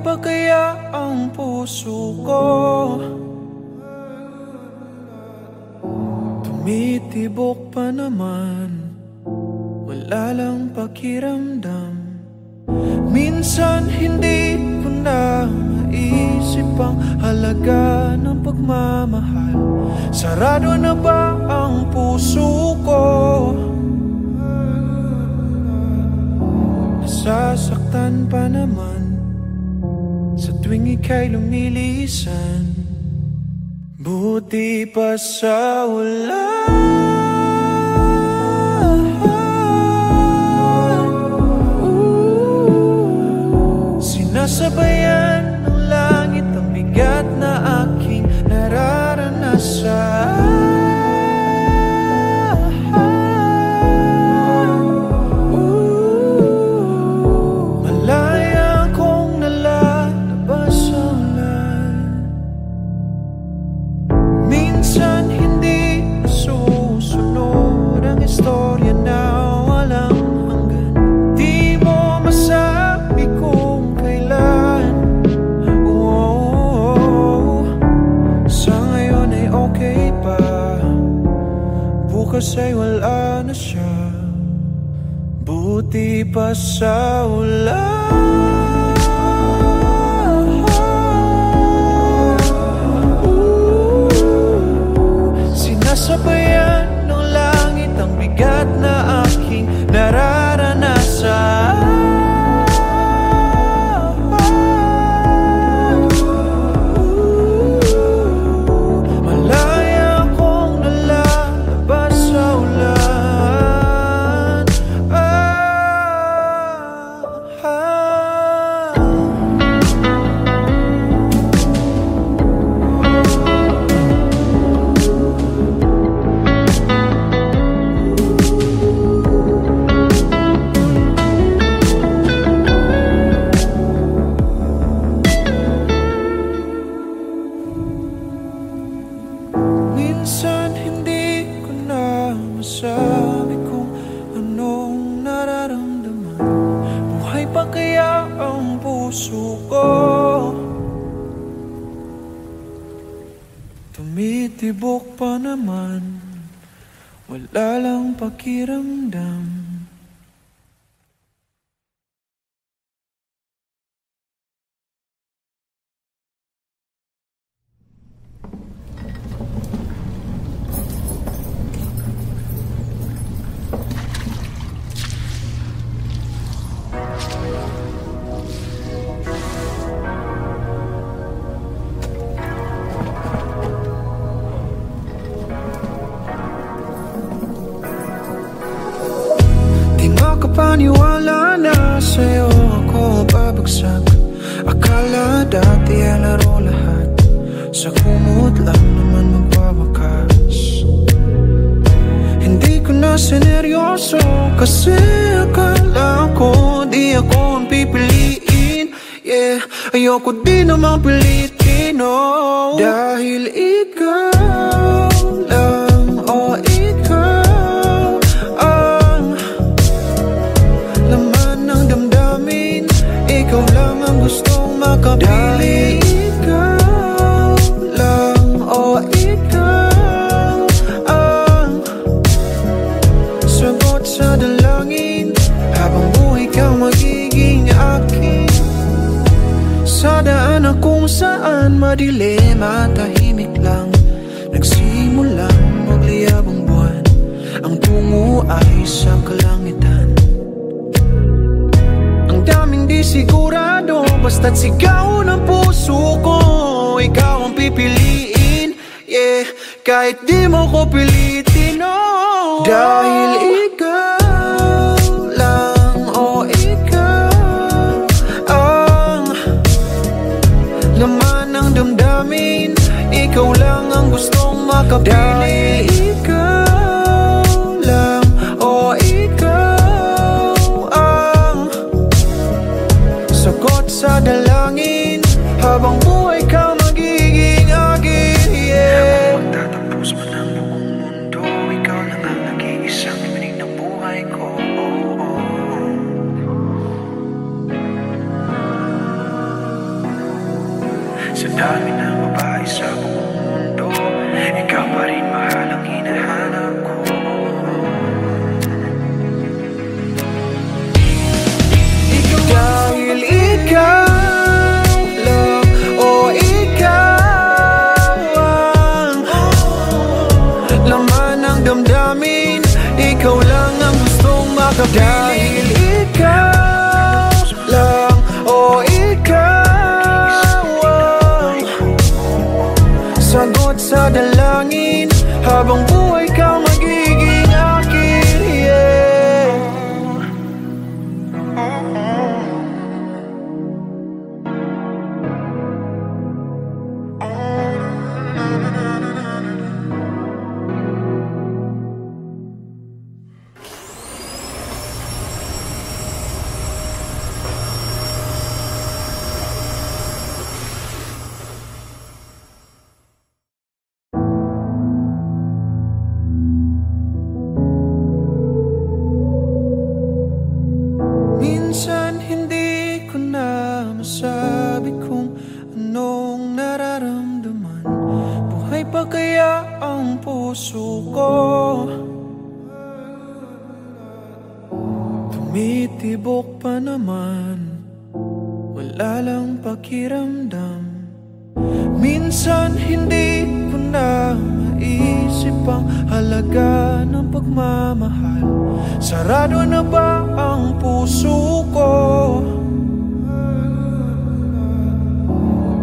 pa kaya ang puso ko? Tumitibok pa naman, wala lang pakiramdam. Minsan hindi ko na maisip ang halaga ng pagmamahal. Sarado na ba ang puso ko? Nasasaktan pa naman sa tuwing ika'y lumilisan. Buti pa sa ulan, sinasabayan ng langit ang bigat na aking nararanasan. Malaya kong nalalabas sa ulan. Minsan hindi susunod ang istorya na walang hanggan. Di mo masabi kung kailan. Sa ngayon ay okay pa, bukas ay wala na siya. Buti pa sa ulan. Sinasabayan ng langit ang bigat na aking nararanasan. Malaya kong nalalabas sa ulan. Minsan hindi ko na masabi kung anong nararamdaman. Buhay pa kaya ang puso ko? Tumitibok pa naman, wala lang pakiramdam. Paniwala na sa'yo ako babagsak. Akala dati ay laro lahat, sa kumot lang naman magwawakas. Hindi ko na sineryoso kasi akala ko di ako ang pipiliin. Yeah, ayoko di naman pilitin, oh. Dahil ikaw lang, oh ikaw ikaw lang ang gustong makapili. Ikaw lang, oh ikaw ang sagot sa dalangin. Habang buhay ka magiging akin. Sa daan na kung saan madilim at tahimik lang, nagsimulang magliyab ang buwan. Ang tungo ay sa kalangitan. Daming di sigurado, basta't sigaw ng puso ko, ikaw ang pipiliin. Yeah, kahit di mo ko pilitin, oh. Dahil ikaw lang, oh ikaw ang laman ng damdamin. Ikaw lang ang gustong makapili. Dahil ikaw lang, oh ikaw sagot sa dalangin. Habang buhay ka magiging akin, yeah. Magtatapos man ang buong mundo, ikaw lang ang nag-iisang iminig ng buhay ko, oh, oh. Sa dami ng babae sa buong mundo, ikaw pa rin mahal ang hinahanap ko. Dahil ikaw lang, o ikaw ang laman ng damdamin. Ikaw lang ang gustong makapiling. Dahil ikaw lang, o ikaw ang sagot sa dalangin. Habang buhay ka magiging akin, yeah. Minsan hindi ko na masabi kung anong nararamdaman. Buhay pa kaya ang puso ko? Tumitibok pa naman, wala lang pakiramdam. Minsan hindi ko na maisip ang halaga ng pagmamahal. Sarado na ba ang puso ko?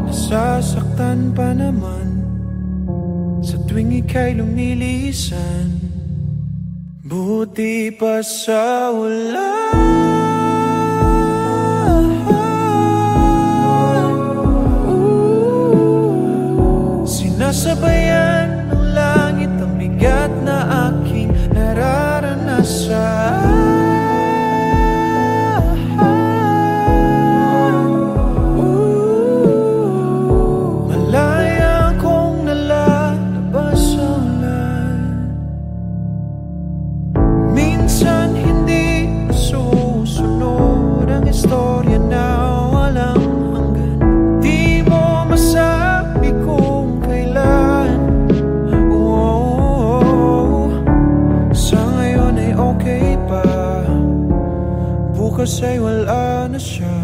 Nasasaktan pa naman sa tuwing ika'y lumilisan. Buti pa sa ulan, sinasabayan ng langit ang bigat na aking nararanasan. Malaya kong nalalabas sa ulan. Minsan hindi susunod ang istorya na walang hanggan. Di mo masabi kung kailan. Sa ngayon ay okay pa, bukas ay wala na siya.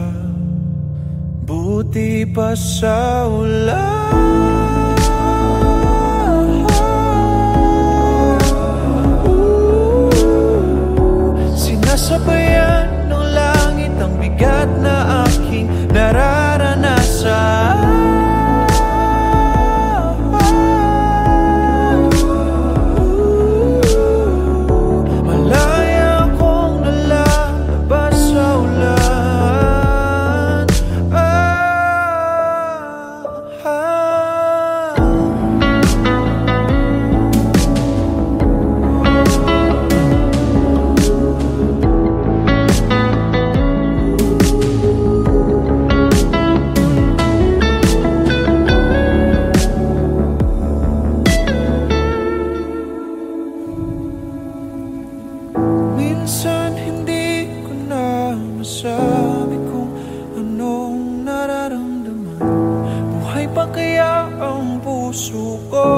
Buti pa sa ulan. Sinasabayan ng langit ang bigat na aking nararanasan. Malaya kong nalalabas sa ulan. Minsan hindi ko na masabi kung anong nararamdaman. Buhay pa kaya ang puso ko?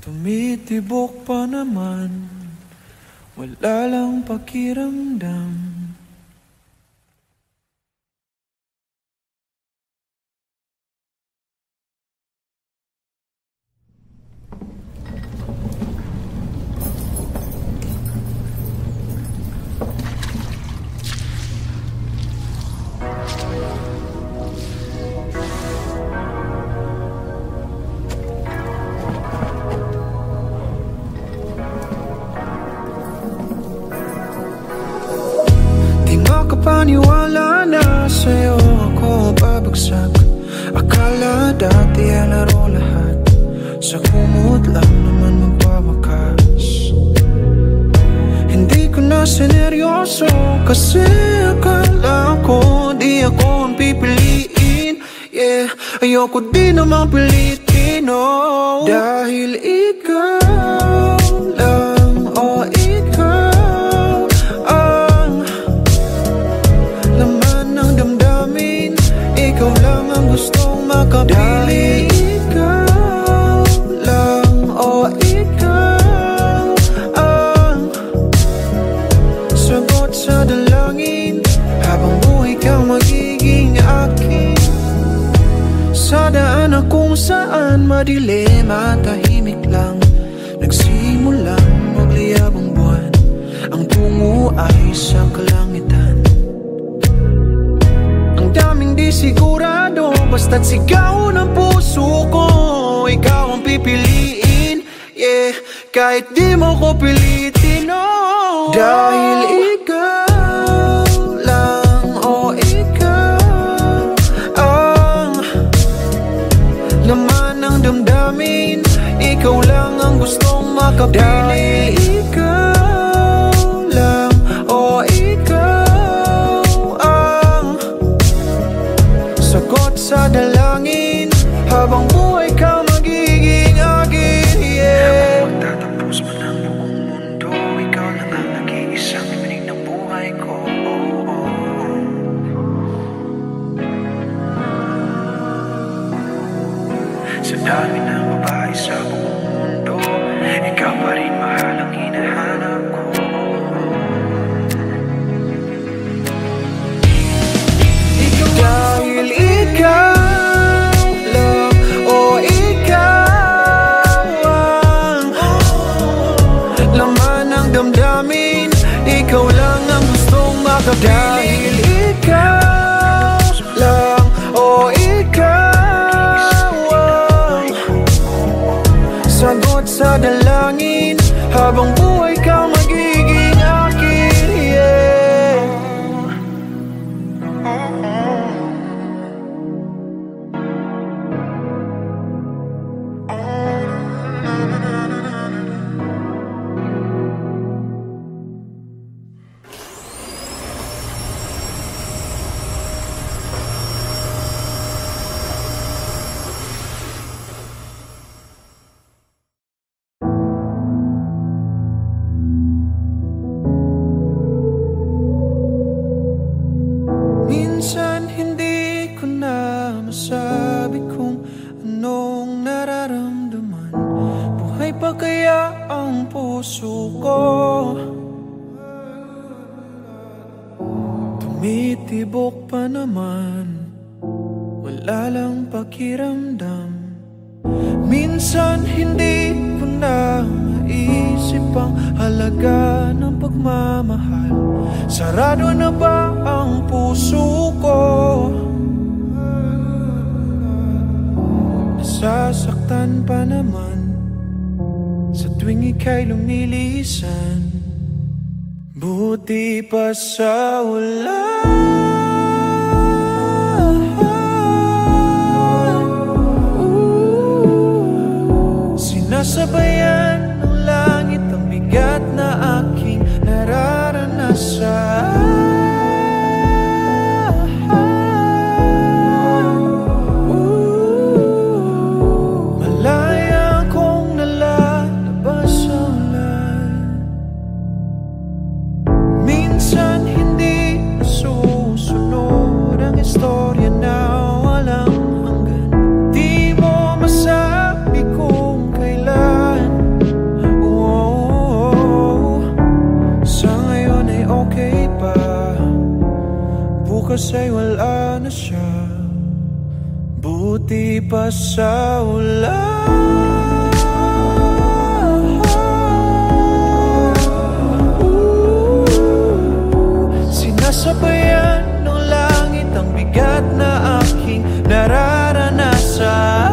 Tumitibok pa naman, wala lang pakiramdam. Paniwala na sa'yo ako babagsak. Akala dati ay laro lahat, sa kumot lang naman magwawakas. Hindi ko na sineryoso kasi akala ko di ako ang pipiliin. Yeah, ayoko di naman pilitin, oh. Dahil ikaw lang, oh ikaw ang laman ng damdamin. makapili. Ikaw lang, o ikaw ang sagot sa dalangin. Habang buhay kang magiging akin. Sa daan na kung saan madilim at tahimik lang, nagsimulang magliyab ang buwan. Ang tungo ay sa kalangitan. Ang daming di sigurado, basta't sigaw ng puso ko. Ikaw ang pipiliin, yeah, kahit di mo ko pilitin, oh. Dahil ikaw lang, o ikaw ang laman ng damdamin. Ikaw lang ang gustong makapili. Dahil ikaw lang, o ikaw ang sagot sa dalangin. Habang buhay ka magiging akin, yeah. Magtatapos man ang buong mundo, ikaw lang ang nag-iisang iminig ng buhay ko, oh, oh. Sa dami ng babae sa buong mundo, ikaw pa rin mahal ang hinahanap ko. Dahil ikaw lang, o ikaw ang laman ng damdamin. Ikaw lang ang gustong makapili. Dahil ikaw lang, o ikaw ang sagot sa dalangin. Habang buhay ka magiging akin, yeah. Minsan hindi ko na masabi kung anong nararamdaman. Buhay pa kaya ang puso ko? Tumitibok pa naman, wala lang pakiramdam. Minsan hindi ko na maisip ang halaga ng pagmamahal. Sarado na ba ang puso ko? Nasasaktan pa naman sa tuwing ika'y lumilisan. Buti pa sa ulan, sinasabayan ng langit ang bigat na aking nararanasan. Malaya akong nalalabas sa ulan. Minsan hindi nasusunod ang istorya na walang hanggan. Di mo masabi kung kailan. Sa ngayon ay okay pa, bukas ay wala na siya. Buti pa sa ulan. Sinasabayan ng langit ang bigat na aking nararanasan.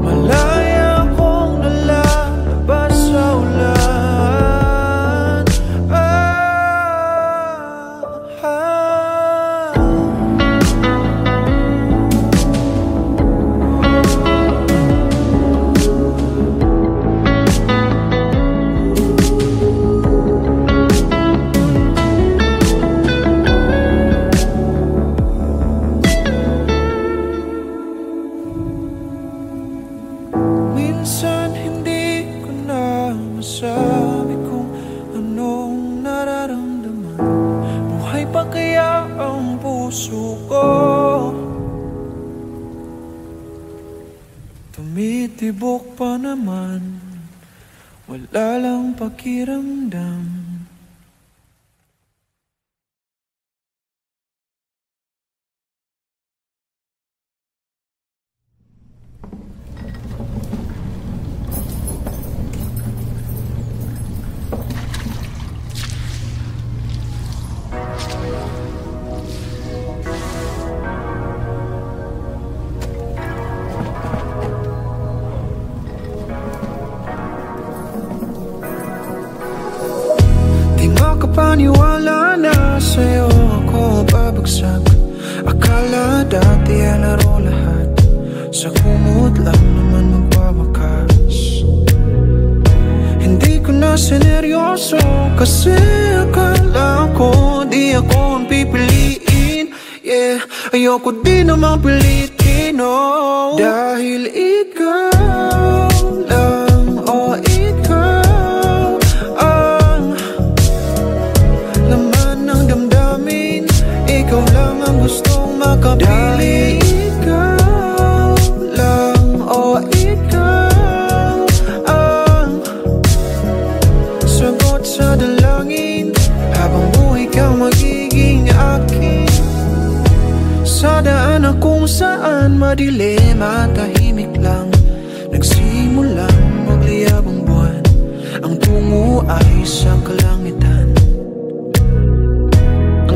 Malaya akong nalalabas sa ulan. Minsan hindi ko na masabi kung anong nararamdaman. Tumitibok pa naman, wala lang pakiramdam. Paniwala na sa'yo ako babagsak. Akala dati ay laro lahat, sa kumot lang naman magwawakas. Hindi ko na sineryoso kasi akala ko di ako ang pipiliin. Yeah, ayoko di namang pilitin, oh. Dahil ikaw lang, oh ikaw ikaw lang ang gustong makapili. Ikaw lang, oh ikaw ang sagot sa dalangin. Habang buhay ka magiging akin, sa daan na kung saan madilim at tahimik lang, nagsimulang magliyab ang buwan. Ang tungo ay sa kalangitan.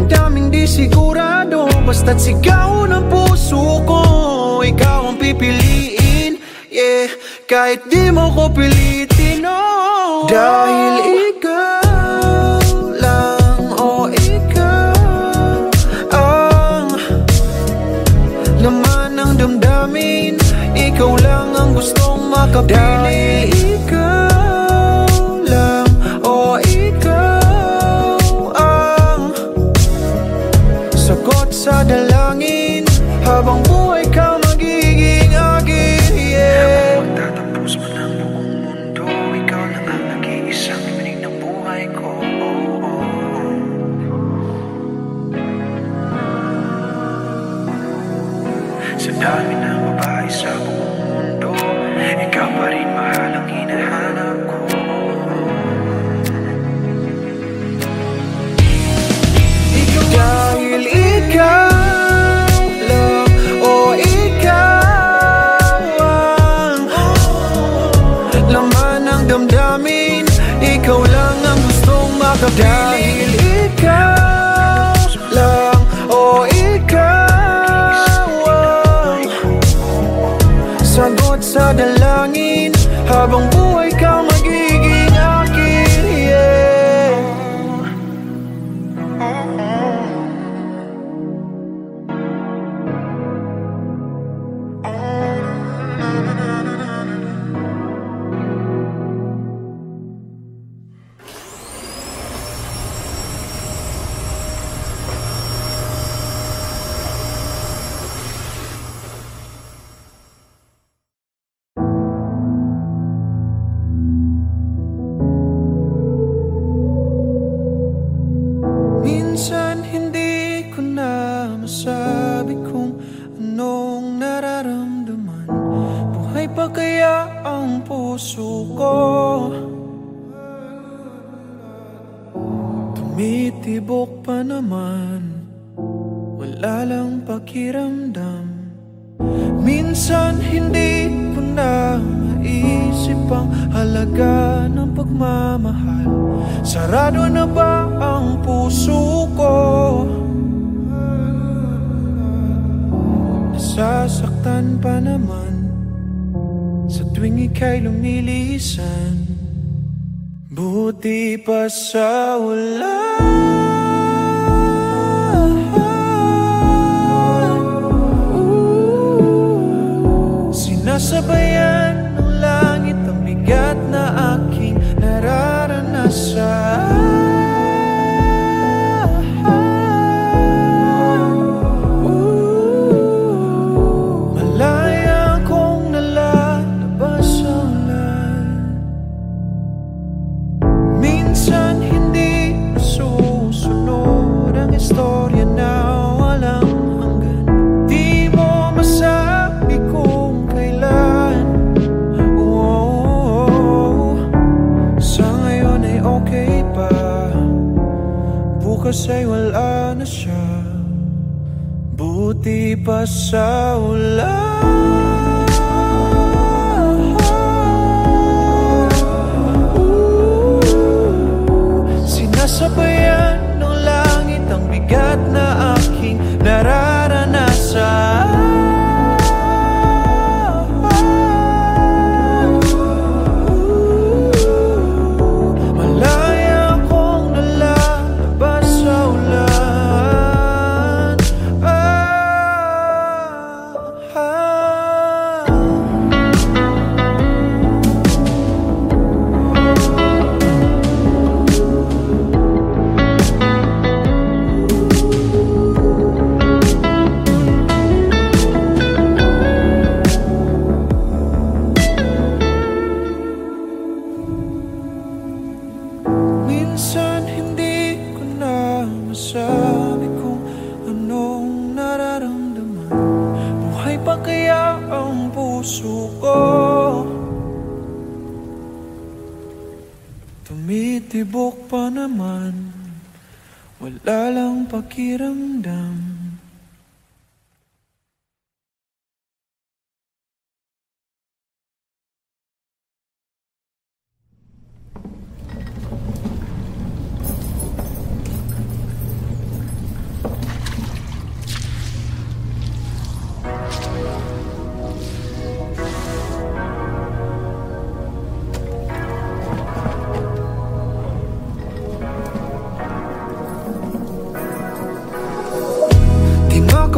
Daming di sigurado, basta't sigaw ng puso ko, ikaw ang pipiliin. Yeah, kahit di mo ko pilitin, oh. Dahil ikaw lang, oh ikaw ang laman ng damdamin. Ikaw lang ang gustong makapili. Dahil ikaw lang, oh ikaw sagot sa dalangin. Habang buhay ka magiging akin, yeah. Magtatapos man ang buong mundo, ikaw lang ang nag-iisang minig ng buhay ko, oh, oh, oh. Sa dami ng babae sa buong mundo, ikaw pa rin mahal ang hinahanap ko, oh, oh. Dahil ikaw lang, oh ikaw ang laman ng damdamin. Ikaw lang ang gustong makapili. Dahil ikaw lang, oh ikaw ang sagot sa dalangin. Habang buhay ka magiging akin, yeah. Minsan hindi ko na masabi kung anong nararamdaman. Buhay pa kaya ang puso ko? Tumitibok pa naman, wala lang pakiramdam. Minsan hindi ko na maisip ang halaga ng pagmamahal. Sarado na ba ang puso ko? Nasasaktan pa naman sa tuwing ika'y lumilisan. Buti pa sa wala. Sinasabayan ng langit ang bigat na aking nararanasan. Malaya kong nalalabas ang ulan. Minsan hindi nasusunod ang istorya na walang hanggan. Di mo masabi kung kailan bukas ay wala na siya. Buti pa sa ulan. Sinasabayan ng langit ang bigat na aking nararanasan. Malaya akong nalalabas sa ulan. Minsan hindi ko na masabi kung anong nararamdaman. Buhay pa kaya ang puso ko? Tumitibok pa naman, wala lang pakiramdam.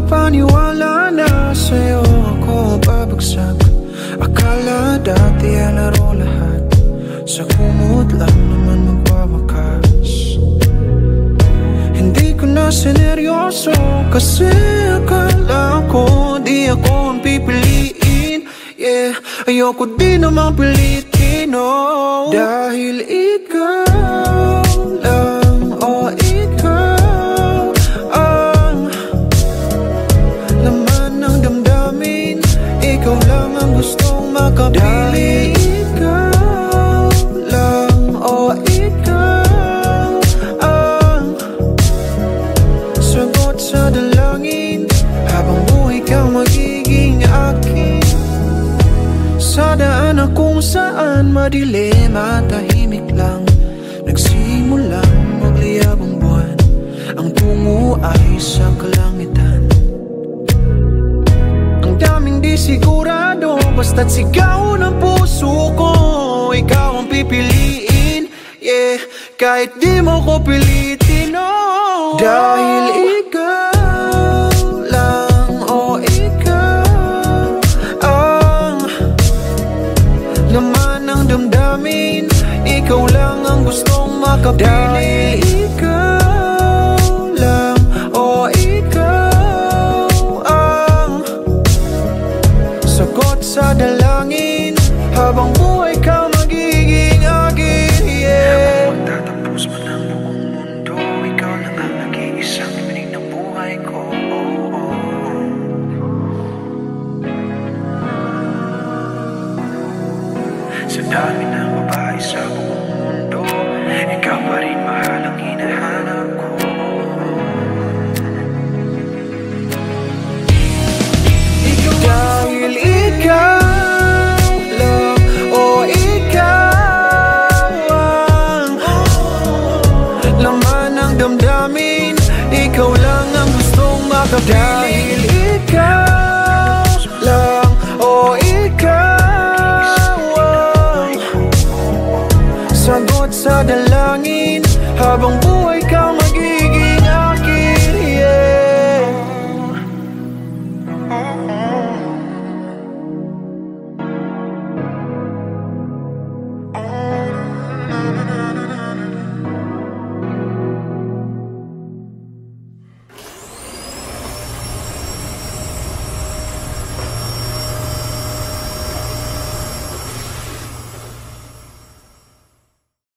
Paniwala na sa'yo ako babagsak. Akala dati ay laro lahat, sa kumot lang naman magwawakas. Hindi ko na sineryoso kasi akala ko di ako ang pipiliin. Yeah, ayoko di namang pilitin, oh. Dahil ikaw lang, oh ikaw ikaw lang ang gustong makapili. Ikaw lang, oh ikaw ang sagot sa dalangin. Habang buhay kang magiging akin. Sa daan na kung saan madilim at tahimik lang, nagsimulang magliyab ang buwan. Ang tungo ay sa kalangitan. Daming di sigurado, basta't sigaw ng puso ko. Ikaw ang pipiliin, yeah, kahit di mo ko pilitin, oh. Dahil ikaw lang, oh ikaw ang laman ng damdamin. Ikaw lang ang gustong makapili. Dahil ikaw lang, oh ikaw sagot sa dalangin. Habang buhay ka magiging akin, yeah. Habang magtatapos man ang buong mundo, ikaw lang ang nag-iisang iminig ng buhay ko, oh, oh, oh. Sa dami ng babae sa buong mundo, ikaw pa rin mahal ang hinahanap ko. Dahil ikaw lang, oh ikaw ang laman ng damdamin. Ikaw lang ang gustong makapili. Dahil ikaw lang, oh ikaw ang sagot sa dalangin. Habang buhay